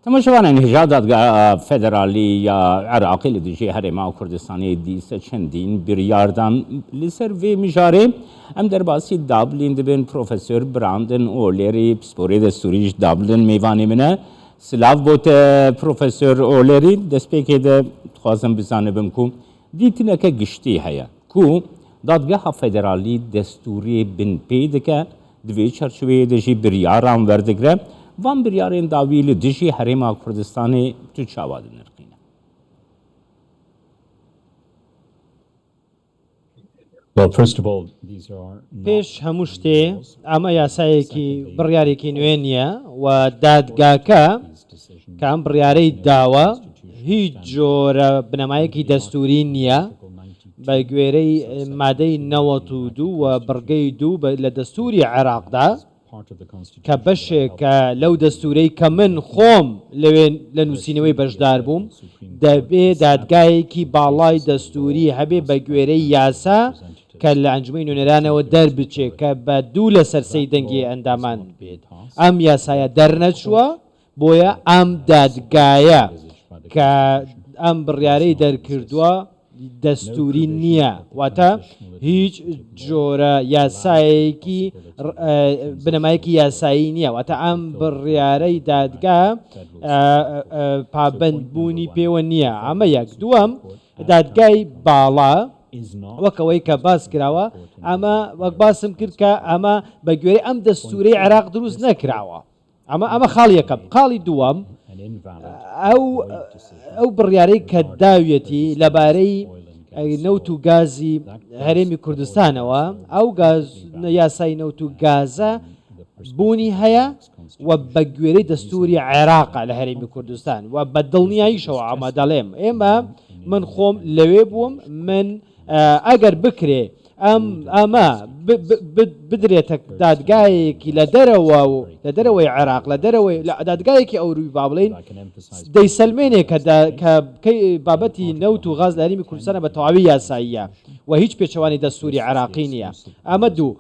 اما شوان انهجار دادگاه فدرالی یا عراقی لدیجی هرما کردستانی دیسه چندین بریاردان لسر و مجاره ام در باسی دابلین دبن پروفسور براندن اولری پسپوری دستوریش دابلین میوانی منه سلاف بوت پروفسور اولری دست پیکه ده خوازم بزانه بم کو دیتنه که گشتی هیا کو دادگاه فدرالی دستوری بن پیده که دوی چرچوه دجی بریاران وردگره وان بریارین داویل دجی هرما کردستانی تو چاوادن نرقینه. پێش هەموو شتێ ئەمە یاسایەکی بڕیارێکی نوێ نییە و دادگاکە کە ئەم بڕیارەی داوە هیچ جۆرە بنەمایەکی دەستوری نییە بە گوێرەی مادەی 92 و بڕگەی 2 لە دەستوری عێراقدا کە بەشێکە لەو دەستورەی کە من خۆم لە نووسینەوەی بەشدار بووم دەبێ دادگایەکی باڵای دەستوری هەبێ بە گوێرەی یاسا کە لە ئەنجومەی نوێنەرانەوە دەربچێت کە بە دوو لە سەرسەی دەنگی ئەندامان بێت ئەم یاسایە دەرنەچووە بۆیە ئەم دادگایە کە ئەم بڕیارەی دەرکردووە دەستوری نییە واتە هیچ جۆرە یاسایەکی بنەمایەکی یاسایی نییە واتە ئەم بڕیارەی دادگا پابندبوونی پێوە نییە ئەمە یەک دووەم دادگای باڵا وەکەوەی کە باس کراوە ئەمە وەک باسم کرد کە ئەمە بە گوێرەی ئەم دەستورەی عێراق دروست نەکراوە ئەمە خاڵ یەکەم خاڵی دووەم ئەو بڕیارەی کە داویەتی لەبارەی نەوت و گازی هەرێمی کوردستانەوە ئەو یاسای نەوت و گازە بوونی هەیە و بە گوێرەی دەستوری عێراقە لە هەرێمی کوردستان و بە دڵنیاییشەوە ئەمە دەڵێم ئێمە من خۆم لەوێ بووم من ئەگەر بکرێ ئەمە بدرێتە دادگایەکی لە دەرەوە و لە دەرەوەی عێراق لە دەرەوەی دادگایەکی ئەوروی با بڵین دەیسەلمێنێ کە بابەتی نەوت و غاز لە هەرێمی کوردستانە بە تەواوی یاساییە و هیچ پێچەوانی دەستوری عێراقی نییە ئەمە دوو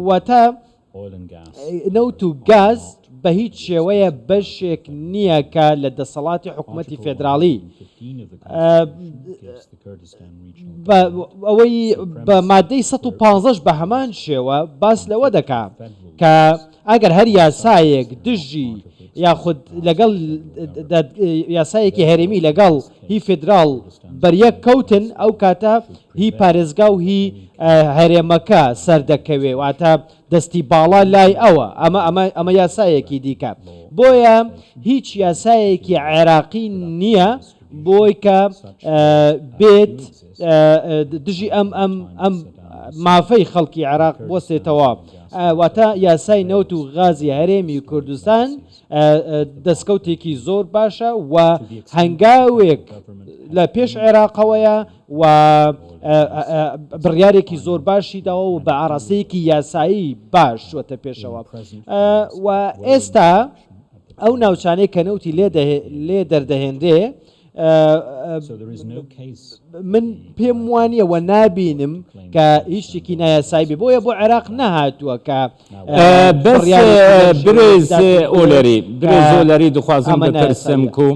واتە نەوت و گاز بە هیچ شێوەیە بەشێک نییە کە لە دەسەڵاتی حکوومەتی فێدراڵی ئەوەی بە مادەی 115 بە هەمان شێوە باس لەوە دەکا کە ئەگەر هەر یاسایەک دژی یاخود لەگەڵ یاسایەکی هەرێمی لەگەڵ هی فێدراڵ بەریەک کەوتن ئەو کاتە هی پارێزگا و هی هەرێمەکە سەردەکەوێ واتە دەستی باڵا لای ئەوە ئەمە یاسایەکی دیکە بۆیە هیچ یاسایەکی عێراقی نییە بۆی کە بێت دژی ئەم مافەی خەڵکی عێراق بۆستێتەوە واتە یاسای نەوت و غازی هەرێمی کوردستان دەستکەوتێکی زۆر باشە و هەنگاوێک لە پێش عێراقەوەیە و بڕیارێکی زۆر باشی داوە و بە ئاڕاستەیەکی یاسایی باش چوەتە پێشەوە و ئێستا ئەو ناوچانەی کە نەوتی لێ دەردەهێنرێ من پێم وانە و نابینم کە هیچێکی نایاسایی بێ بۆیە بۆ عێراق نەهاتووە کە برێز ئۆلەری دخوازم بپرسم کو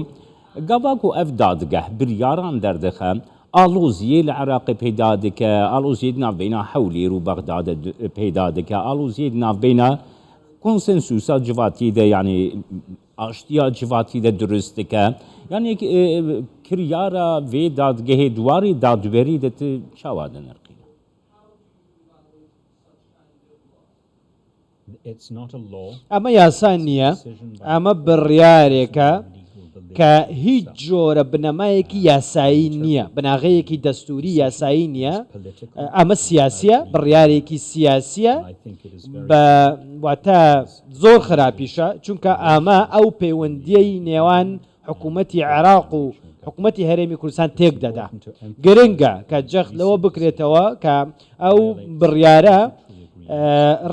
گاواکو ئەف دادگەه بریاران دەردەخە ئالۆزیە لە عێراقی پەیدا دەکە ئالۆزیە ناوبەینا هەولێر و بەغداد پەیدا دەکە ئالۆزیە ناوبەینا کۆنسنسوسا جواتیدە یعنی ئاشتیا جواتیدە دروست دەکە یعنی کریارە vê dadgehê duwarî dadwerî de tu çawa de nerqîne ئەمە یاسا نییە ئەمە بڕیارێکە کە هیچ جۆرە بنەمایەکی یاسایی نییە بناغەیەکی دەستوری یاسایی نییە ئەمە سیاسیە بڕیارێکی سیاسیە واتە زۆر خراپیشە چونکە ئەمە ئەو پەیوەندیەی نێوان حکوومەتی عێراق و حکوومەتی هەرێمی کوردستان تێک دەدا گرنگە کە جەخت لەوە بکرێتەوە کە ئەو بڕیارە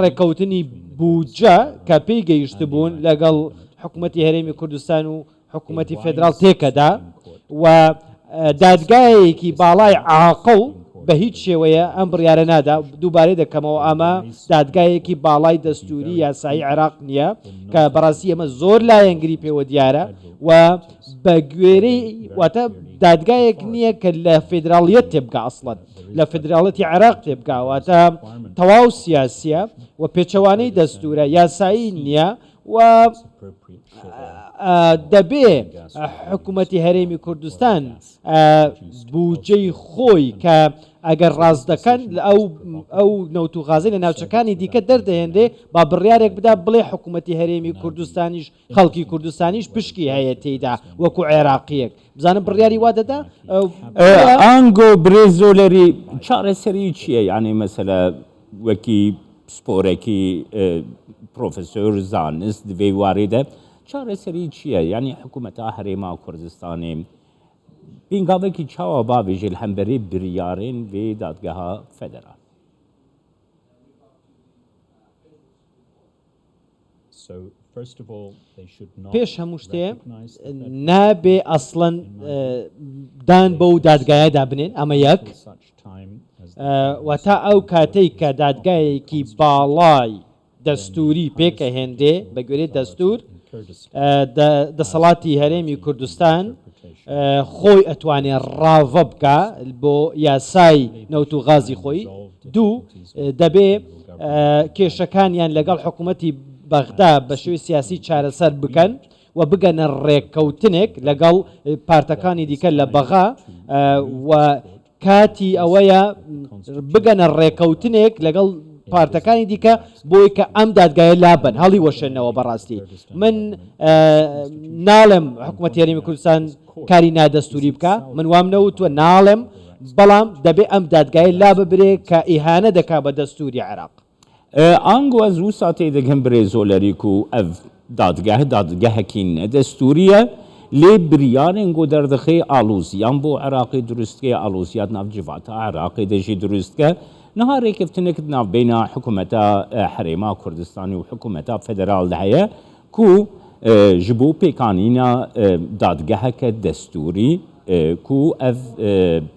ڕێکەوتنی بودجە کە پێی گەیشت بوون لەگەڵ حکوومەتی هەرێمی کوردستان و حکوومەتی فێدراڵ تێکەدا و دادگایەکی باڵای عاقڵ بە هیچ شێوەیە ئەم بڕیارە نادا دووبارەی دەکەمەوە ئەمە دادگایەکی باڵای دەستوری یاسایی عێراق نییە کە بەڕاستی ئەمە زۆر لایەنگری پێوە دیارە و بە گوێرەی واتە دادگایەک نییە کە لە فێدراڵیەت تێبگا ئەسڵەن لە فێدراڵەتی عێراق تێبگاواتە تەواو سیاسیە و پێچەوانەی دەستورە یاسایی نییە و دەبێ حکوومەتی هەرێمی کوردستان بودجەی خۆی کە ئەگەر ڕاست دەکەن ئەو نەوتوغازی لە ناوچەکانی دیکە دەردەهێندێ با بڕیارێک بدا بڵێ حکوومەتی هەرێمی کوردستانیش خەڵکی کوردستانیش پشکی هەیە تێیدا وەکو عێراقیەک بزانم بڕیاری وا دەدا ئەنگۆ برێزۆلەری چارەسەری چییە یعنی مەسەلە وەکی سپۆرێکی پرۆفسۆر زانست دوێ واریدە چارەسەری چییە یعنی حکوومەتە هەرێما کوردستانی پێنگاوێکی چاوە باوێژێ هەمبەرێ بریارên vê dadgeha federal پێش هەموو شتێ نابێ ئەسڵەن دان بەو دادگایە دابنێن ئەمە یەک و تا ئەو کاتەی کە دادگایەکی باڵای دەستوری پێکە هێندێ بە گوێرەی دەستور دەسەڵاتی هەرێمی کوردستان خۆی ئەتوانێت ڕاوە بکە بۆ یاسای نەوتوغازی خۆی دوو دەبێ کێشەکانیان لەگەڵ حکوومەتی بەغدا بە شێوی سیاسی چارەسەر بکەن و بگەنە ڕێککەوتنێک لەگەڵ پارتەکانی دیکە لە بەغا و کاتی ئەوەیە بگەنە ڕێککەوتنێک لەگەڵ پارتەکانی دیکە بۆی کە ئەم دادگایە لابن هەڵی وەشێنەوە بەڕاستی من ناڵێم حکوومەتی هەرێمی کوردستان کاری نادەستوری بکە من وام نەوتوە ناڵێم بەڵام دەبێ ئەم دادگایە لا ببرێ کە ئیهانە دەکا بە دەستوری عێراق ئەنگۆ ez wisa tê dikim birêzolerî ku ev dadgeh dadgehekî nedestûriye lê biryarên got derdixê alûziyan bo Iraqê durustke alûziyat nav civata Iraqê de jî durustke niha rêkeftinek navbêna hikûmeta herêma Kurdistanê û hikûmeta federal de heye ku ji bo pêkanîna dadgeheke destûrî ku ev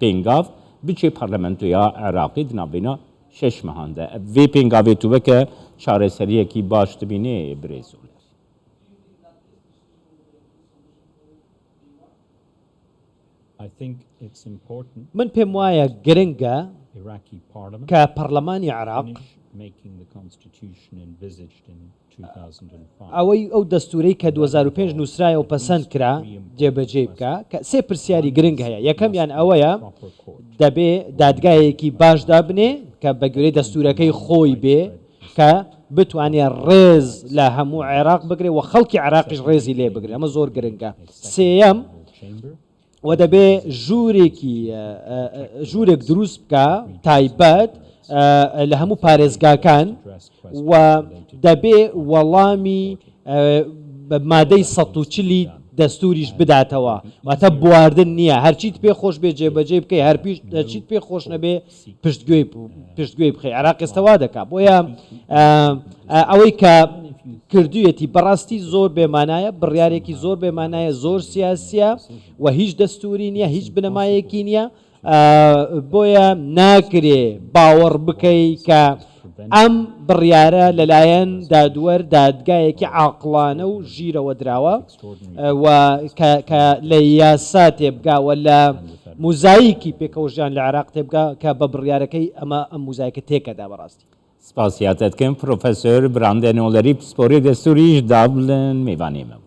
pêngav biçê parlamentoya Iraqê di navbêna şeş mehan de vê pêngavê tu veke çareseriyekî baş dibînê birêzoler من پێم وایە گرنگە کە پەرلەمانی عێراق ئەوەی ئەو دەستورەی کە 2005 نووسرایە و پەسەند کرا جێبەجێ بکە کە سێ پرسیاری گرنگ هەیە یەکەمیان ئەوەیە دەبێ دادگایەکی باشدا بنێ کە بە گوێرەی دەستورەکەی خۆی بێ کە بتوانێت ڕێز لە هەموو عێراق بگرێ و خەڵکی عێراقیش ڕێزی لێ بگرێ ئەمە زۆر گرنگە سێەم و دەبێ ژوورێک دروست بکە تایبەت لە هەموو پارێزگاکان و دەبێ وەڵامی مادەی 140 دەستوریش بداتەوە واتە بواردن نییە هەرچیت پێ خۆش بێ جێبەجێ بکەی هەرچیت پێ خۆش نەبێ پشتگوێی بخەی عێراق ئێستاوا دەکات بۆیە ئەوەی کە کردوویەتی بەڕاستی زۆر بێمانایە بڕیارێکی زۆر بێمانایە زۆر سیاسیە و هیچ دەستوری نییە هیچ بنەمایەکی نییە بۆیە ناکرێ باوەڕ بکەی کە ئەم بڕیارە لەلایەن دادوەر دادگایەکی عاقڵانە و ژیرەوە دراوە و کە لە یاسا تێبگاوە لە موزاییکی پێکەوژیان لە عێراق تێبگا کە بە بڕیارەکەی ئەمە ئەم موزایکە تێکەدا بەڕاستی سپاسیاتت کەم پرۆفەسۆر براندێنۆلەری پسپۆری دەستوریش دابلن میوانێمە